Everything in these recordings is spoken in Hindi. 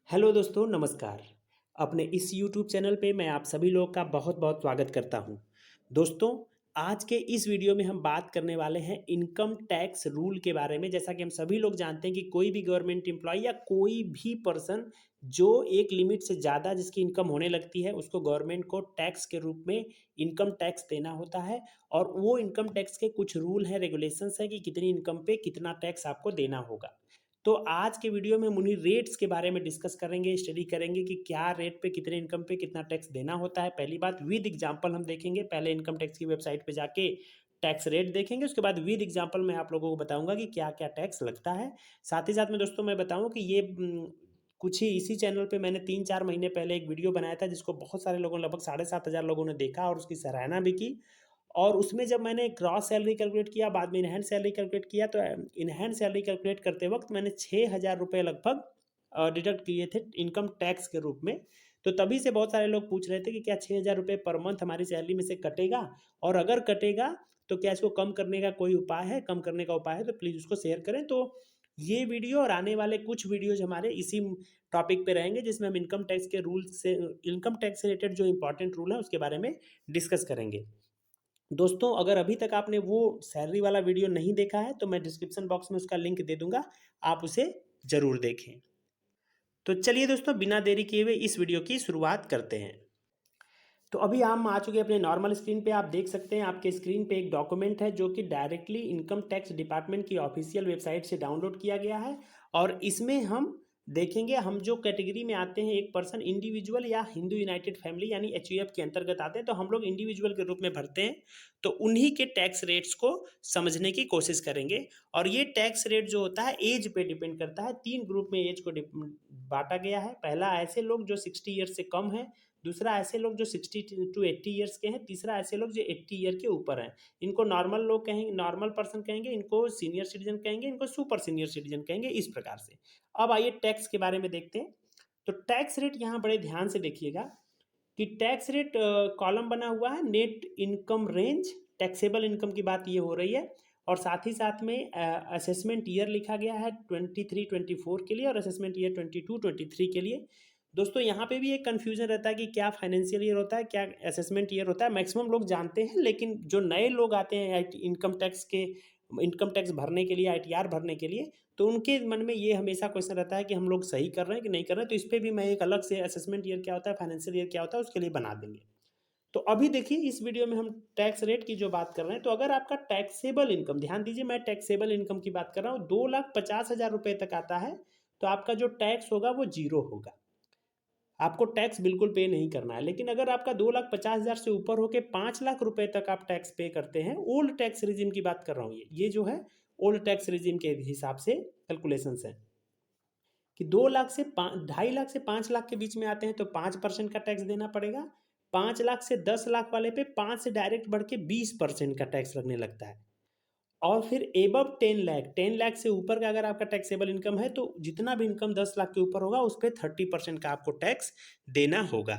हेलो दोस्तों, नमस्कार। अपने इस यूट्यूब चैनल पे मैं आप सभी लोग का बहुत बहुत स्वागत करता हूँ। दोस्तों, आज के इस वीडियो में हम बात करने वाले हैं इनकम टैक्स रूल के बारे में। जैसा कि हम सभी लोग जानते हैं कि कोई भी गवर्नमेंट एम्प्लॉय या कोई भी पर्सन जो एक लिमिट से ज़्यादा जिसकी इनकम होने लगती है, उसको गवर्नमेंट को टैक्स के रूप में इनकम टैक्स देना होता है। और वो इनकम टैक्स के कुछ रूल हैं, रेगुलेशंस हैं कि कितनी इनकम पे कितना टैक्स आपको देना होगा। तो आज के वीडियो में हम उन्हीं रेट्स के बारे में डिस्कस करेंगे, स्टडी करेंगे कि क्या रेट पे कितने इनकम पे कितना टैक्स देना होता है। पहली बात विद एग्जांपल हम देखेंगे। पहले इनकम टैक्स की वेबसाइट पे जाके टैक्स रेट देखेंगे, उसके बाद विद एग्जांपल मैं आप लोगों को बताऊंगा कि क्या क्या टैक्स लगता है। साथ ही साथ में दोस्तों मैं बताऊं कि ये कुछ ही इसी चैनल पे मैंने 3-4 महीने पहले एक वीडियो बनाया था, जिसको बहुत सारे लोगों, लगभग 7,500 लोगों ने देखा और उसकी सराहना भी की। और उसमें जब मैंने ग्रॉस सैलरी कैलकुलेट किया, बाद में इन हैंड सैलरी कैलकुलेट किया, तो इन हैंड सैलरी कैलकुलेट करते वक्त मैंने 6,000 रुपये लगभग डिडक्ट किए थे इनकम टैक्स के रूप में। तो तभी से बहुत सारे लोग पूछ रहे थे कि क्या 6,000 रुपये पर मंथ हमारी सैलरी में से कटेगा, और अगर कटेगा तो क्या इसको कम करने का कोई उपाय है? कम करने का उपाय है तो प्लीज़ उसको शेयर करें। तो ये वीडियो और आने वाले कुछ वीडियोज हमारे इसी टॉपिक पे रहेंगे, जिसमें हम इनकम टैक्स के रूल से, इनकम टैक्स से रिलेटेड जो इंपॉर्टेंट रूल है उसके बारे में डिस्कस करेंगे। दोस्तों, अगर अभी तक आपने वो सैलरी वाला वीडियो नहीं देखा है तो मैं डिस्क्रिप्शन बॉक्स में उसका लिंक दे दूंगा, आप उसे ज़रूर देखें। तो चलिए दोस्तों, बिना देरी किए हुए इस वीडियो की शुरुआत करते हैं। तो अभी हम आ चुके हैं अपने नॉर्मल स्क्रीन पे। आप देख सकते हैं आपके स्क्रीन पे एक डॉक्यूमेंट है जो कि डायरेक्टली इनकम टैक्स डिपार्टमेंट की ऑफिशियल वेबसाइट से डाउनलोड किया गया है। और इसमें हम देखेंगे, हम जो कैटेगरी में आते हैं, एक पर्सन इंडिविजुअल या हिंदू यूनाइटेड फैमिली यानी HUF के अंतर्गत आते हैं, तो हम लोग इंडिविजुअल के रूप में भरते हैं। तो उन्हीं के टैक्स रेट्स को समझने की कोशिश करेंगे। और ये टैक्स रेट जो होता है एज पे डिपेंड करता है। 3 ग्रुप में एज को बांटा गया है। पहला ऐसे लोग जो 60 ईयर से कम है, दूसरा ऐसे लोग जो 60 टू 80 ईयर्स के हैं, तीसरा ऐसे लोग जो 80 ईयर के ऊपर हैं। इनको नॉर्मल लोग कहेंगे, नॉर्मल पर्सन कहेंगे, इनको सीनियर सिटीजन कहेंगे, इनको सुपर सीनियर सिटीजन कहेंगे, इस प्रकार से। अब आइए टैक्स के बारे में देखते हैं। तो टैक्स रेट यहाँ बड़े ध्यान से देखिएगा कि टैक्स रेट कॉलम बना हुआ है net income range, taxable income की बात ये हो रही है। और साथ ही साथ में असेसमेंट ईयर लिखा गया है 23-24 के लिए, और असेसमेंट ईयर 22-23 के लिए। दोस्तों, यहाँ पे भी एक कन्फ्यूजन रहता है कि क्या फाइनेंशियल ईयर होता है, क्या असेसमेंट ईयर होता है। मैक्सिमम लोग जानते हैं, लेकिन जो नए लोग आते हैं इनकम टैक्स भरने के लिए, ITR भरने के लिए, तो उनके मन में ये हमेशा क्वेश्चन रहता है कि हम लोग सही कर रहे हैं कि नहीं कर रहे हैं। तो इस पर भी मैं एक अलग से असेसमेंट ईयर क्या होता है, फाइनेंशियल ईयर क्या होता है, उसके लिए बना देंगे। तो अभी देखिए, इस वीडियो में हम टैक्स रेट की जो बात कर रहे हैं, तो अगर आपका टैक्सेबल इनकम, ध्यान दीजिए मैं टैक्सेबल इनकम की बात कर रहा हूँ, 2,50,000 रुपये तक आता है, तो आपका जो टैक्स होगा वो जीरो होगा। आपको टैक्स बिल्कुल पे नहीं करना है। लेकिन अगर आपका 2,50,000 से ऊपर होके 5 लाख रुपए तक आप टैक्स पे करते हैं, ओल्ड टैक्स रिजीम की बात कर रहा हूँ, ये जो है ओल्ड टैक्स रिजीम के हिसाब से कैलकुलेशंस है कि 2 लाख से 2.5 लाख से 5 लाख के बीच में आते हैं तो 5% का टैक्स देना पड़ेगा। 5 लाख से 10 लाख वाले पे 5 से डायरेक्ट बढ़ के 20% का टैक्स लगने लगता है। और फिर एबव 10 लाख, 10 लाख से ऊपर का अगर आपका टैक्सेबल इनकम है, तो जितना भी इनकम 10 लाख के ऊपर होगा उस पर 30% का आपको टैक्स देना होगा।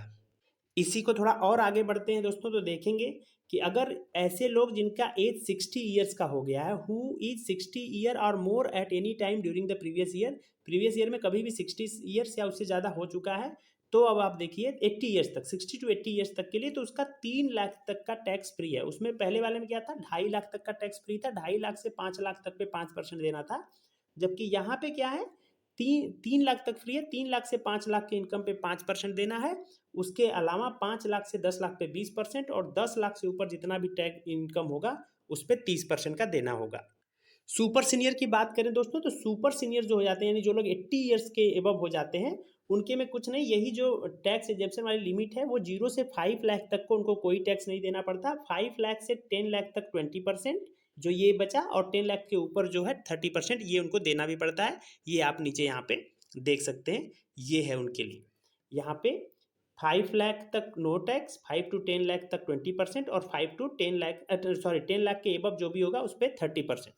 इसी को थोड़ा और आगे बढ़ते हैं दोस्तों, तो देखेंगे कि अगर ऐसे लोग जिनका एज 60 ईयर्स का हो गया है, हु इज 60 ईयर और more at any time during the previous year में कभी भी 60 ईयर्स या उससे ज़्यादा हो चुका है, तो अब आप देखिए 80 ईयर्स तक, 60 टू 80 ईयर्स तक के लिए, तो उसका 3 लाख तक का टैक्स फ्री है। उसमें पहले वाले में क्या था, 2.5 लाख तक का टैक्स फ्री था, 2.5 लाख से 5 लाख तक पे 5% देना था। जबकि यहाँ पे क्या है, 3 लाख तक फ्री है, 3 लाख से 5 लाख के इनकम पे 5% देना है। उसके अलावा 5 लाख से 10 लाख पे 20%, और 10 लाख से ऊपर जितना भी टैक्स इनकम होगा उस पर 30% का देना होगा। सुपर सीनियर की बात करें दोस्तों, तो सुपर सीनियर जो हो जाते हैं, यानी जो लोग 80 ईयर्स के एबव हो जाते हैं, उनके में कुछ नहीं, यही जो टैक्स एग्जेम्पशन वाली लिमिट है वो 0 से 5 लाख तक को उनको कोई टैक्स नहीं देना पड़ता। 5 लाख से 10 लाख तक 20% जो ये बचा, और 10 लाख के ऊपर जो है 30% ये उनको देना भी पड़ता है। ये आप नीचे यहाँ पे देख सकते हैं, ये है उनके लिए। यहाँ पे 5 लाख तक नो टैक्स, 5 to 10 लाख तक 20%, और 5 to 10 लाख, सॉरी 10 लाख के एबव जो भी होगा उस पर 30%।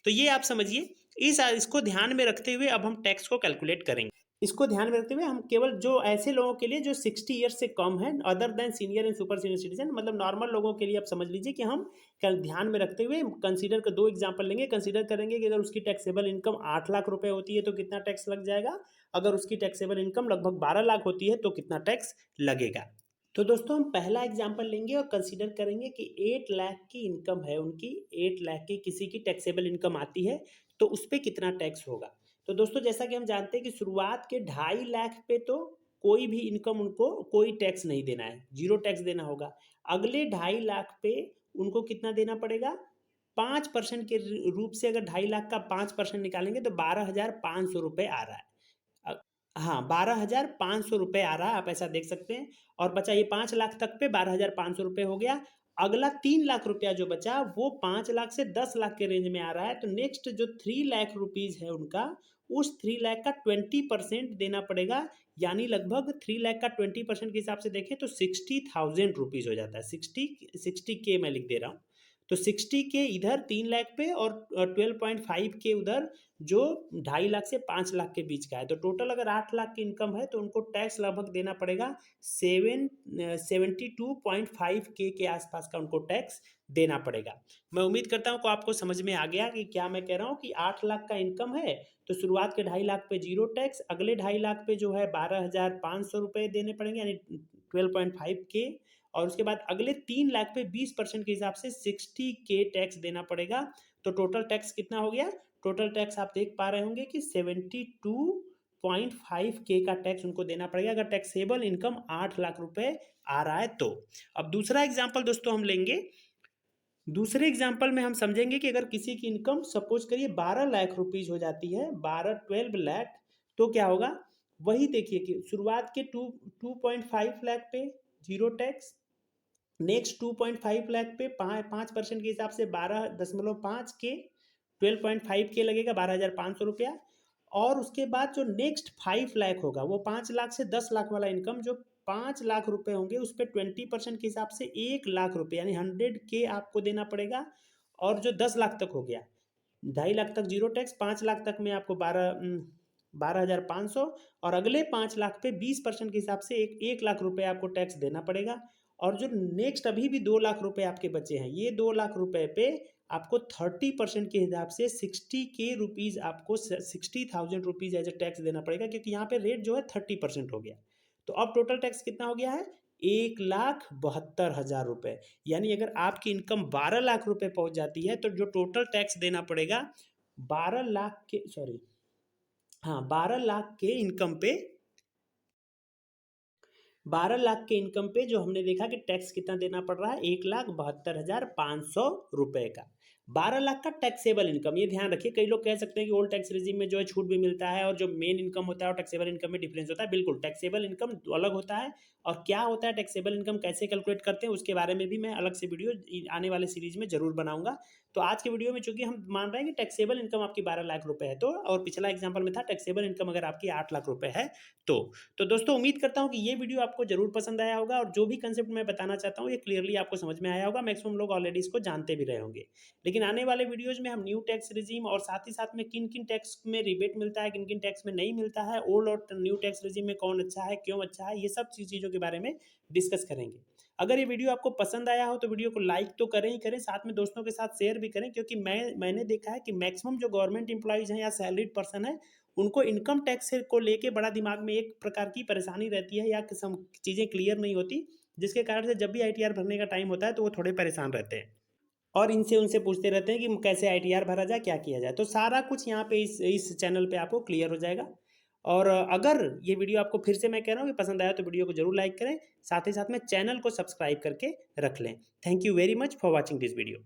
तो ये आप समझिए, इसको ध्यान में रखते हुए अब हम टैक्स को कैलकुलेट करेंगे। इसको ध्यान में रखते हुए हम केवल जो ऐसे लोगों के लिए जो 60 ईयर्स से कम है, other than senior and super senior citizen, मतलब नॉर्मल लोगों के लिए आप समझ लीजिए कि हम कल ध्यान में रखते हुए कंसीडर कर 2 एग्जांपल लेंगे। कंसीडर करेंगे कि अगर उसकी टैक्सेबल इनकम 8 लाख रुपए होती है तो कितना टैक्स लग जाएगा, अगर उसकी टैक्सेबल इनकम लगभग 12 लाख होती है तो कितना टैक्स लगेगा। तो दोस्तों हम पहला एग्जांपल लेंगे और कंसीडर करेंगे कि 8 लाख की इनकम है उनकी, 8 लाख की किसी की टैक्सेबल इनकम आती है, तो उस पे कितना टैक्स होगा। तो दोस्तों जैसा कि हम जानते हैं कि शुरुआत के 2.5 लाख पे तो कोई भी इनकम उनको कोई टैक्स नहीं देना है, जीरो टैक्स देना होगा। अगले 2.5 लाख पे उनको कितना देना पड़ेगा, 5% के रूप से, अगर 2.5 लाख का 5% निकालेंगे तो 12,500 रुपये आ रहा है। अ, हाँ, 12,500 रुपये आ रहा है, आप ऐसा देख सकते हैं। और बचा ये 5 लाख तक पे 12,500 रुपये हो गया। अगला 3 लाख रुपया जो बचा वो 5 लाख से 10 लाख के रेंज में आ रहा है। तो नेक्स्ट जो 3 लाख रुपीज़ है उनका, उस 3 लाख का 20% देना पड़ेगा। यानी लगभग 3 लाख का 20% के हिसाब से देखें तो 60,000 रुपीज़ हो जाता है। 60 के मैं लिख दे रहा हूँ। तो 60 के इधर 3 लाख पे और 12.5 के उधर, जो 2.5 लाख से 5 लाख के बीच का है। तो टोटल अगर 8 लाख की इनकम है तो उनको टैक्स लगभग देना पड़ेगा 72.5 के आसपास का उनको टैक्स देना पड़ेगा। मैं उम्मीद करता हूँ कि आपको समझ में आ गया कि क्या मैं कह रहा हूँ कि 8 लाख का इनकम है तो शुरुआत के 2.5 लाख पे जीरो टैक्स, अगले 2.5 लाख पे जो है 12,500 रुपये देने पड़ेंगे, यानी 12.5 के, और उसके बाद अगले 3 लाख पे 20% के हिसाब से 60 के टैक्स देना पड़ेगा। तो टोटल टैक्स कितना हो गया, टोटल टैक्स आप देख पा रहे होंगे कि 72.5 के का टैक्स उनको देना पड़ेगा अगर टैक्सेबल इनकम 8 लाख रुपए आ रहा है तो। अब दूसरा एग्जांपल दोस्तों हम लेंगे। दूसरे एग्जांपल में हम समझेंगे कि अगर किसी की इनकम सपोज करिए 12 लाख रुपीज हो जाती है, 12 लाख, तो क्या होगा, वही देखिए कि शुरुआत के 2.5 लाख पे जीरो टैक्स, नेक्स्ट 2.5 लाख पे 5% के हिसाब से 12.5 के, 12.5 के लगेगा 12,500 रुपया। और उसके बाद जो नेक्स्ट 5 लाख होगा वो 5 लाख से 10 लाख वाला इनकम, जो 5 लाख रुपए होंगे उस पर 20% के हिसाब से 1 लाख रुपये यानी 100 के आपको देना पड़ेगा। और जो 10 लाख तक हो गया, 2.5 लाख तक जीरो टैक्स, 5 लाख तक में आपको 12,500, और अगले 5 लाख पे 20% के हिसाब से 1 लाख रुपए आपको टैक्स देना पड़ेगा। और जो नेक्स्ट अभी भी 2 लाख रुपए आपके बचे हैं, ये 2 लाख रुपए पे आपको 30% के हिसाब से 60 के रुपीज़, आपको 60,000 रुपीज़ एज ए टैक्स देना पड़ेगा, क्योंकि यहाँ पे रेट जो है 30% हो गया। तो अब टोटल टैक्स कितना हो गया है, 1,72,000 रुपये। यानी अगर आपकी इनकम 12 लाख रुपए पहुंच जाती है तो जो टोटल टैक्स देना पड़ेगा 12 लाख के, सॉरी हाँ, 12 लाख के इनकम पे, 12 लाख के इनकम पे जो हमने देखा कि टैक्स कितना देना पड़ रहा है, 1,72,500 रुपए का। 12 लाख का टैक्सेबल इनकम, ये ध्यान रखिए। कई लोग कह सकते हैं कि ओल्ड टैक्स रिजीम में जो है छूट भी मिलता है और जो मेन इनकम होता है और टैक्सेबल इनकम में डिफरेंस होता है। बिल्कुल, टैक्सेबल इनकम अलग होता है, और क्या होता है टैक्सेबल इनकम, कैसे कैलकुलेट करते हैं, उसके बारे में भी मैं अलग से वीडियो आने वाले सीरीज में जरूर बनाऊंगा। तो आज के वीडियो में चूंकि हम मान रहे हैं कि टैक्सेबल इनकम आपकी 12 लाख रुपए है, तो और पिछला एग्जाम्पल में था टैक्सेबल इनकम अगर आपकी 8 लाख रुपए है तो। तो दोस्तों उम्मीद करता हूँ कि ये वीडियो आपको जरूर पसंद आया होगा, और जो भी कंसेप्ट मैं बताना चाहता हूँ ये क्लियरली आपको समझ में आया होगा। मैक्सिमम लोग ऑलरेडी इसको जानते भी रहे होंगे। लेकिन आने वाले वीडियोज में हम न्यू टैक्स रिजीम और साथ ही साथ में किन किन टैक्स में रिबेट मिलता है, किन किन टैक्स में नहीं मिलता है, ओल्ड और न्यू टैक्स रिजीम में कौन अच्छा है, क्यों अच्छा है, ये सब चीज़ों के बारे में डिस्कस करेंगे। अगर ये वीडियो आपको पसंद आया हो तो वीडियो को लाइक तो करें ही करें, साथ में दोस्तों के साथ शेयर भी करें, क्योंकि मैंने देखा है कि मैक्सिमम जो गवर्नमेंट एम्प्लॉयज़ हैं या सैलरीड पर्सन है, उनको इनकम टैक्स को लेके बड़ा दिमाग में एक प्रकार की परेशानी रहती है, या चीज़ें क्लियर नहीं होती, जिसके कारण से जब भी आईटीआर भरने का टाइम होता है तो वो थोड़े परेशान रहते हैं और इनसे उनसे पूछते रहते हैं कि कैसे आईटीआर भरा जाए, क्या किया जाए। तो सारा कुछ यहाँ पे इस चैनल पे आपको क्लियर हो जाएगा। और अगर ये वीडियो आपको, फिर से मैं कह रहा हूँ कि पसंद आया तो वीडियो को जरूर लाइक करें, साथ ही साथ में चैनल को सब्सक्राइब करके रख लें। Thank you very much for watching this video.